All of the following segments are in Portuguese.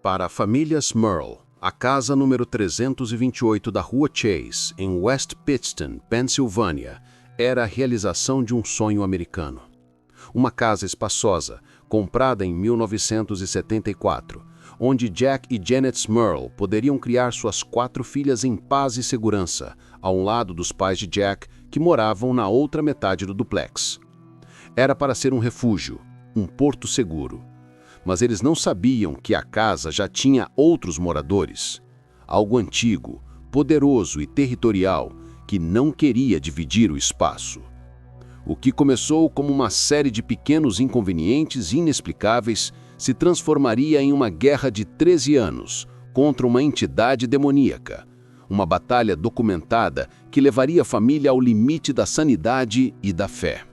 Para a família Smurl, a casa número 328 da Rua Chase, em West Pittston, Pensilvânia, era a realização de um sonho americano. Uma casa espaçosa, comprada em 1974, onde Jack e Janet Smurl poderiam criar suas 4 filhas em paz e segurança, ao lado dos pais de Jack, que moravam na outra metade do duplex. Era para ser um refúgio, um porto seguro. Mas eles não sabiam que a casa já tinha outros moradores. Algo antigo, poderoso e territorial, que não queria dividir o espaço. O que começou como uma série de pequenos inconvenientes inexplicáveis se transformaria em uma guerra de 13 anos contra uma entidade demoníaca. Uma batalha documentada que levaria a família ao limite da sanidade e da fé.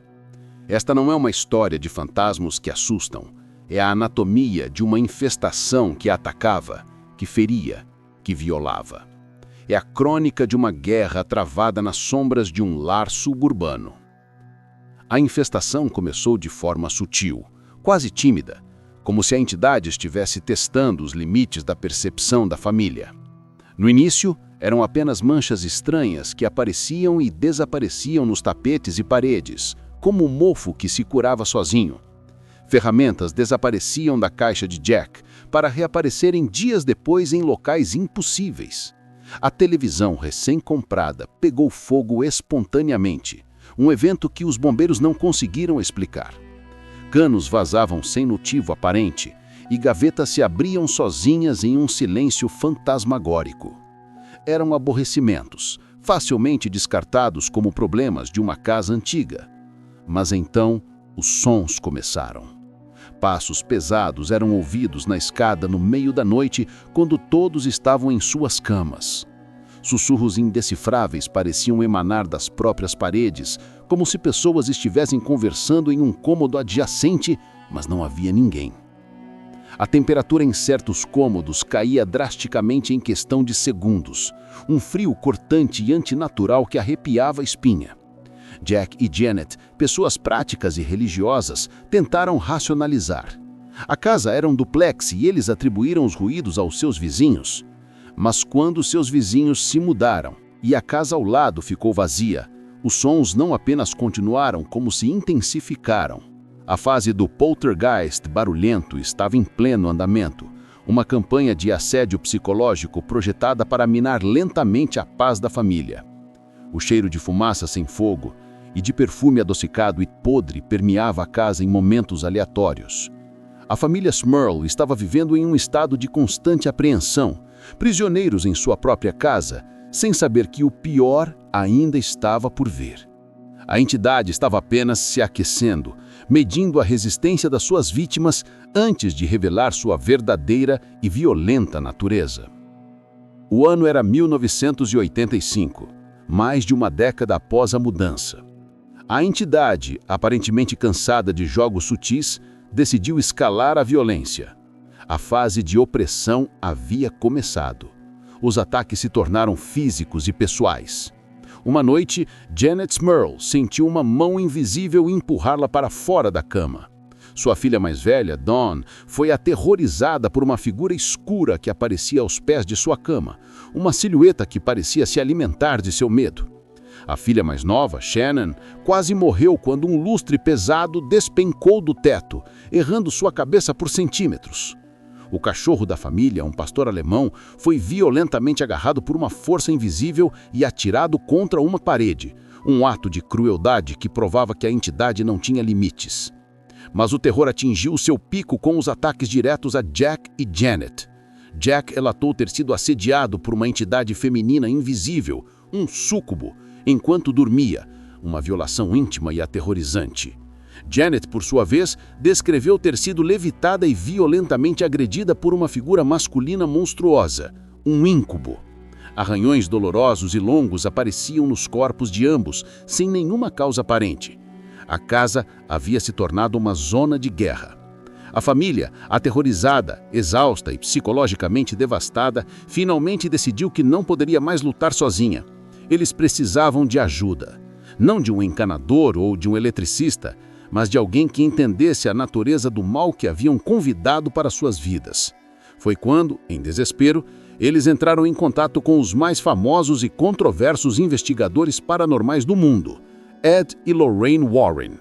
Esta não é uma história de fantasmas que assustam. É a anatomia de uma infestação que atacava, que feria, que violava. É a crônica de uma guerra travada nas sombras de um lar suburbano. A infestação começou de forma sutil, quase tímida, como se a entidade estivesse testando os limites da percepção da família. No início, eram apenas manchas estranhas que apareciam e desapareciam nos tapetes e paredes, como um mofo que se curava sozinho. Ferramentas desapareciam da caixa de Jack para reaparecerem dias depois em locais impossíveis. A televisão recém-comprada pegou fogo espontaneamente, um evento que os bombeiros não conseguiram explicar. Canos vazavam sem motivo aparente e gavetas se abriam sozinhas em um silêncio fantasmagórico. Eram aborrecimentos, facilmente descartados como problemas de uma casa antiga. Mas então, os sons começaram. Passos pesados eram ouvidos na escada no meio da noite quando todos estavam em suas camas. Sussurros indecifráveis pareciam emanar das próprias paredes, como se pessoas estivessem conversando em um cômodo adjacente, mas não havia ninguém. A temperatura em certos cômodos caía drasticamente em questão de segundos, um frio cortante e antinatural que arrepiava a espinha. Jack e Janet, pessoas práticas e religiosas, tentaram racionalizar. A casa era um duplex e eles atribuíram os ruídos aos seus vizinhos. Mas quando seus vizinhos se mudaram e a casa ao lado ficou vazia, os sons não apenas continuaram, como se intensificaram. A fase do poltergeist barulhento estava em pleno andamento, uma campanha de assédio psicológico projetada para minar lentamente a paz da família. O cheiro de fumaça sem fogo e de perfume adocicado e podre permeava a casa em momentos aleatórios. A família Smurl estava vivendo em um estado de constante apreensão, prisioneiros em sua própria casa, sem saber que o pior ainda estava por vir. A entidade estava apenas se aquecendo, medindo a resistência das suas vítimas antes de revelar sua verdadeira e violenta natureza. O ano era 1985, mais de uma década após a mudança. A entidade, aparentemente cansada de jogos sutis, decidiu escalar a violência. A fase de opressão havia começado. Os ataques se tornaram físicos e pessoais. Uma noite, Janet Smurl sentiu uma mão invisível empurrá-la para fora da cama. Sua filha mais velha, Dawn, foi aterrorizada por uma figura escura que aparecia aos pés de sua cama, uma silhueta que parecia se alimentar de seu medo. A filha mais nova, Shannon, quase morreu quando um lustre pesado despencou do teto, errando sua cabeça por centímetros. O cachorro da família, um pastor alemão, foi violentamente agarrado por uma força invisível e atirado contra uma parede, um ato de crueldade que provava que a entidade não tinha limites. Mas o terror atingiu seu pico com os ataques diretos a Jack e Janet. Jack relatou ter sido assediado por uma entidade feminina invisível, um súcubo, enquanto dormia, uma violação íntima e aterrorizante. Janet, por sua vez, descreveu ter sido levitada e violentamente agredida por uma figura masculina monstruosa, um incubo. Arranhões dolorosos e longos apareciam nos corpos de ambos, sem nenhuma causa aparente. A casa havia se tornado uma zona de guerra. A família, aterrorizada, exausta e psicologicamente devastada, finalmente decidiu que não poderia mais lutar sozinha. Eles precisavam de ajuda, não de um encanador ou de um eletricista, mas de alguém que entendesse a natureza do mal que haviam convidado para suas vidas. Foi quando, em desespero, eles entraram em contato com os mais famosos e controversos investigadores paranormais do mundo, Ed e Lorraine Warren.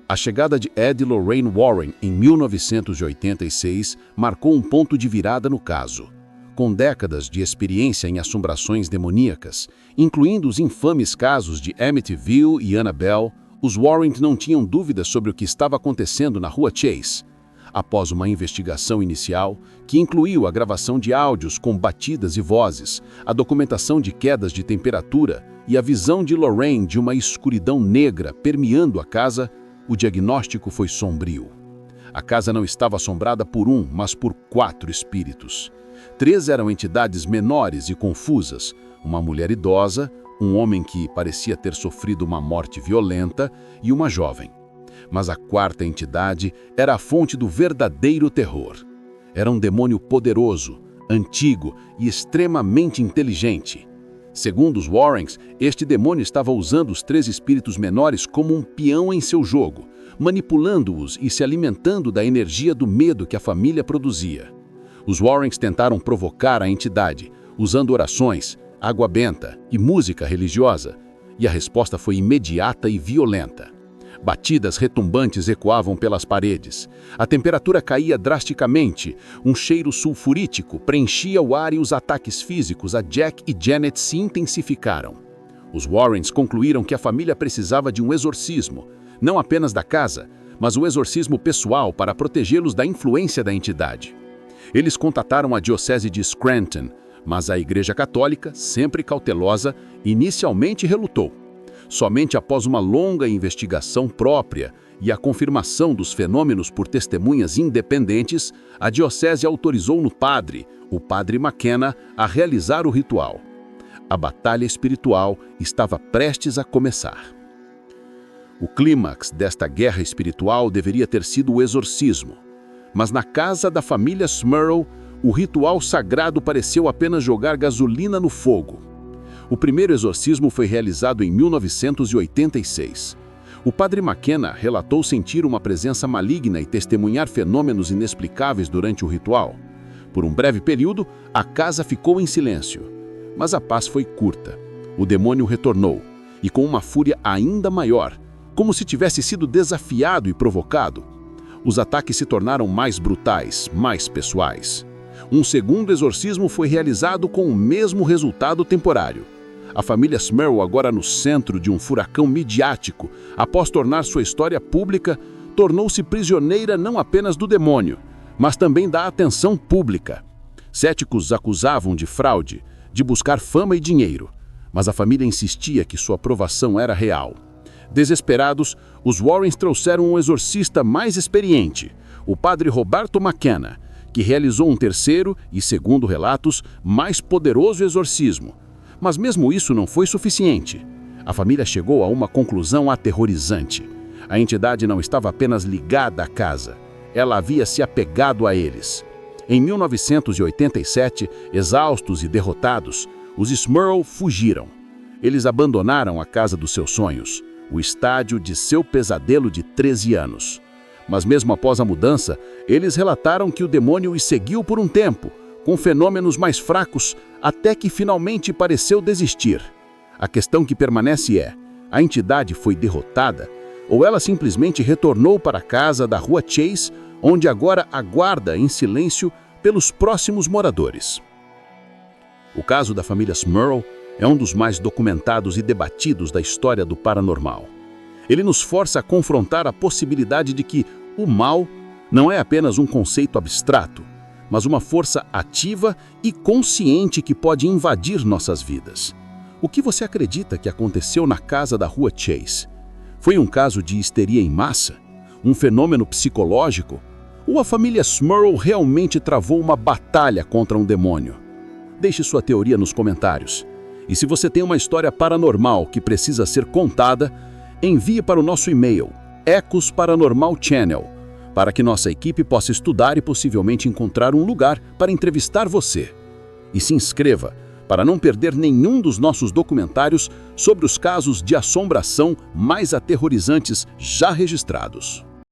A chegada de Ed e Lorraine Warren em 1986 marcou um ponto de virada no caso. Com décadas de experiência em assombrações demoníacas, incluindo os infames casos de Amityville e Annabelle, os Warren não tinham dúvidas sobre o que estava acontecendo na Rua Chase. Após uma investigação inicial, que incluiu a gravação de áudios com batidas e vozes, a documentação de quedas de temperatura e a visão de Lorraine de uma escuridão negra permeando a casa, o diagnóstico foi sombrio. A casa não estava assombrada por um, mas por 4 espíritos. 3 eram entidades menores e confusas, uma mulher idosa, um homem que parecia ter sofrido uma morte violenta e uma jovem. Mas a 4ª entidade era a fonte do verdadeiro terror. Era um demônio poderoso, antigo e extremamente inteligente. Segundo os Warrens, este demônio estava usando os 3 espíritos menores como um peão em seu jogo, manipulando-os e se alimentando da energia do medo que a família produzia. Os Warrens tentaram provocar a entidade, usando orações, água benta e música religiosa, e a resposta foi imediata e violenta. Batidas retumbantes ecoavam pelas paredes. A temperatura caía drasticamente, um cheiro sulfurítico preenchia o ar e os ataques físicos a Jack e Janet se intensificaram. Os Warrens concluíram que a família precisava de um exorcismo, não apenas da casa, mas um exorcismo pessoal para protegê-los da influência da entidade. Eles contataram a diocese de Scranton, mas a Igreja Católica, sempre cautelosa, inicialmente relutou. Somente após uma longa investigação própria e a confirmação dos fenômenos por testemunhas independentes, a diocese autorizou no padre, o padre McKenna, a realizar o ritual. A batalha espiritual estava prestes a começar. O clímax desta guerra espiritual deveria ter sido o exorcismo, mas na casa da família Smurl, o ritual sagrado pareceu apenas jogar gasolina no fogo. O primeiro exorcismo foi realizado em 1986. O padre McKenna relatou sentir uma presença maligna e testemunhar fenômenos inexplicáveis durante o ritual. Por um breve período, a casa ficou em silêncio. Mas a paz foi curta. O demônio retornou, e com uma fúria ainda maior, como se tivesse sido desafiado e provocado. Os ataques se tornaram mais brutais, mais pessoais. Um segundo exorcismo foi realizado com o mesmo resultado temporário. A família Smurl, agora no centro de um furacão midiático, após tornar sua história pública, tornou-se prisioneira não apenas do demônio, mas também da atenção pública. Céticos acusavam de fraude, de buscar fama e dinheiro, mas a família insistia que sua aprovação era real. Desesperados, os Warrens trouxeram um exorcista mais experiente, o padre Roberto McKenna, que realizou um terceiro e, segundo relatos, mais poderoso exorcismo. Mas mesmo isso não foi suficiente. A família chegou a uma conclusão aterrorizante. A entidade não estava apenas ligada à casa, ela havia se apegado a eles. Em 1987, exaustos e derrotados, os Smurl fugiram. Eles abandonaram a casa dos seus sonhos, o estádio de seu pesadelo de 13 anos. Mas mesmo após a mudança, eles relataram que o demônio os seguiu por um tempo, com fenômenos mais fracos, até que finalmente pareceu desistir. A questão que permanece é: a entidade foi derrotada ou ela simplesmente retornou para a casa da Rua Chase, onde agora aguarda em silêncio pelos próximos moradores? O caso da família Smurl é um dos mais documentados e debatidos da história do paranormal. Ele nos força a confrontar a possibilidade de que o mal não é apenas um conceito abstrato, mas uma força ativa e consciente que pode invadir nossas vidas. O que você acredita que aconteceu na casa da Rua Chase? Foi um caso de histeria em massa? Um fenômeno psicológico? Ou a família Smurl realmente travou uma batalha contra um demônio? Deixe sua teoria nos comentários. E se você tem uma história paranormal que precisa ser contada, envie para o nosso e-mail, ecosparanormalchannel, para que nossa equipe possa estudar e possivelmente encontrar um lugar para entrevistar você. E se inscreva para não perder nenhum dos nossos documentários sobre os casos de assombração mais aterrorizantes já registrados.